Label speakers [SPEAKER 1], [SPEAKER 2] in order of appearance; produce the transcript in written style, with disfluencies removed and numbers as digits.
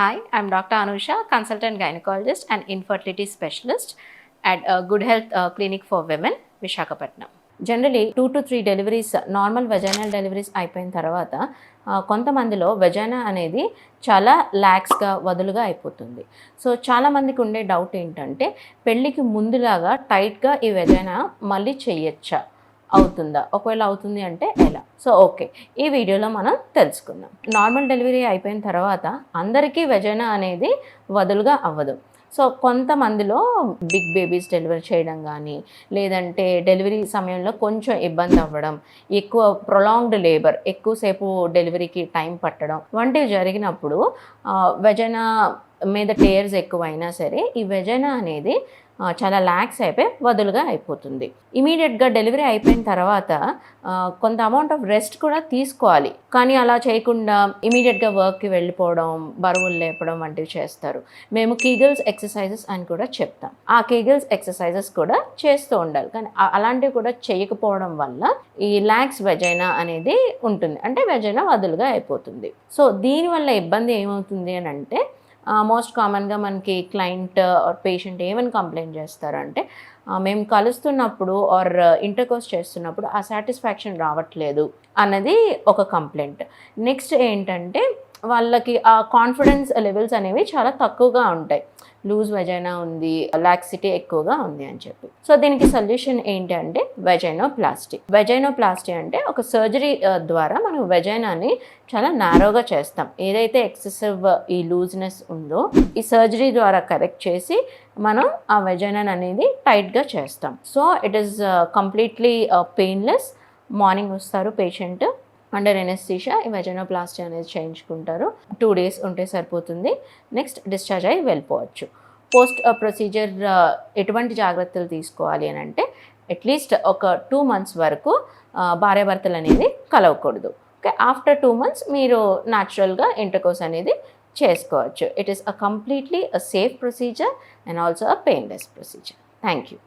[SPEAKER 1] Hi, I'm Dr. Anusha, consultant gynecologist and infertility specialist at Good Health Clinic for Women, Visakhapatnam. Generally 2 to 3 deliveries normal vaginal deliveries అయిపోయిన తర్వాత కొంతమందిలో vagina అనేది చాలా ల్యాక్స్గా వదులుగా అయిపోతుంది. So చాలామందికి ఉండే డౌట్ ఏంటంటే పెళ్ళికి ముందులాగా టైట్గా ఈ వెజైనా మళ్ళీ చేయొచ్చా, అవుతుందా, ఒకవేళ అవుతుంది అంటే ఎలా? సో ఓకే, ఈ వీడియోలో మనం తెలుసుకుందాం. నార్మల్ డెలివరీ అయిపోయిన తర్వాత అందరికీ వెజైనా అనేది వదులుగా అవ్వదు. సో కొంతమందిలో బిగ్ బేబీస్ డెలివరీ చేయడం కానీ, లేదంటే డెలివరీ సమయంలో కొంచెం ఇబ్బంది అవ్వడం, ఎక్కువ ప్రొలాంగ్డ్ లేబర్, ఎక్కువసేపు డెలివరీకి టైం పట్టడం వంటివి జరిగినప్పుడు వెజైనా మీద టేర్స్ ఎక్కువైనా సరే ఈ వెజైనా అనేది చాలా ల్యాక్స్ అయిపోయి వదులుగా అయిపోతుంది. ఇమీడియట్గా డెలివరీ అయిపోయిన తర్వాత కొంత అమౌంట్ ఆఫ్ రెస్ట్ కూడా తీసుకోవాలి. కానీ అలా చేయకుండా ఇమీడియట్గా వర్క్కి వెళ్ళిపోవడం, బరువులు లేపడం వంటివి చేస్తారు. మేము కీగల్స్ ఎక్సర్సైజెస్ అని కూడా చెప్తాం. ఆ కీగల్స్ ఎక్సర్సైజెస్ కూడా చేస్తూ ఉండాలి. కానీ అలాంటివి కూడా చేయకపోవడం వల్ల ఈ ల్యాక్స్ వెజైనా అనేది ఉంటుంది, అంటే వెజైనా వదులుగా అయిపోతుంది. సో దీనివల్ల ఇబ్బంది ఏమవుతుంది అని అంటే మోస్ట్ కామన్గా మనకి క్లయింట్ ఆర్ పేషెంట్ ఏమని కంప్లైంట్ చేస్తారంటే మేము కలుస్తున్నప్పుడు ఆర్ ఇంటర్కోర్స్ చేస్తున్నప్పుడు ఆ సాటిస్ఫాక్షన్ రావట్లేదు అన్నది ఒక కంప్లైంట్. నెక్స్ట్ ఏంటంటే వాళ్ళకి ఆ కాన్ఫిడెన్స్ లెవెల్స్ అనేవి చాలా తక్కువగా ఉంటాయి. లూజ్ వెజైనా ఉంది, లాక్సిటీ ఎక్కువగా ఉంది అని చెప్పి. సో దీనికి సొల్యూషన్ ఏంటి అంటే వెజైనోప్లాస్టీ. వెజైనోప్లాస్టీ అంటే ఒక సర్జరీ ద్వారా మనం వెజైనాని చాలా నారోగా చేస్తాం. ఏదైతే ఎక్సెసివ్ ఈ లూజ్నెస్ ఉందో ఈ సర్జరీ ద్వారా కరెక్ట్ చేసి మనం ఆ వెజైనా అనేది టైట్గా చేస్తాం. So it is completely painless. Morning వస్తారు పేషెంట్, అండర్ ఎనెస్థీషియా ఈ వెజైనోప్లాస్టీ అనేది చేయించుకుంటారు. 2 days ఉంటే సరిపోతుంది. నెక్స్ట్ డిశ్చార్జ్ అయ్యి వెళ్ళిపోవచ్చు. పోస్ట్ ప్రొసీజర్ ఎటువంటి జాగ్రత్తలు తీసుకోవాలి అని అంటే అట్లీస్ట్ ఒక 2 months వరకు భార్యాభర్తలు అనేది కలవకూడదు. ఓకే, ఆఫ్టర్ 2 months మీరు న్యాచురల్గా ఇంటర్కోర్స్ అనేది చేసుకోవచ్చు. It is completely safe procedure and also painless procedure. Thank you.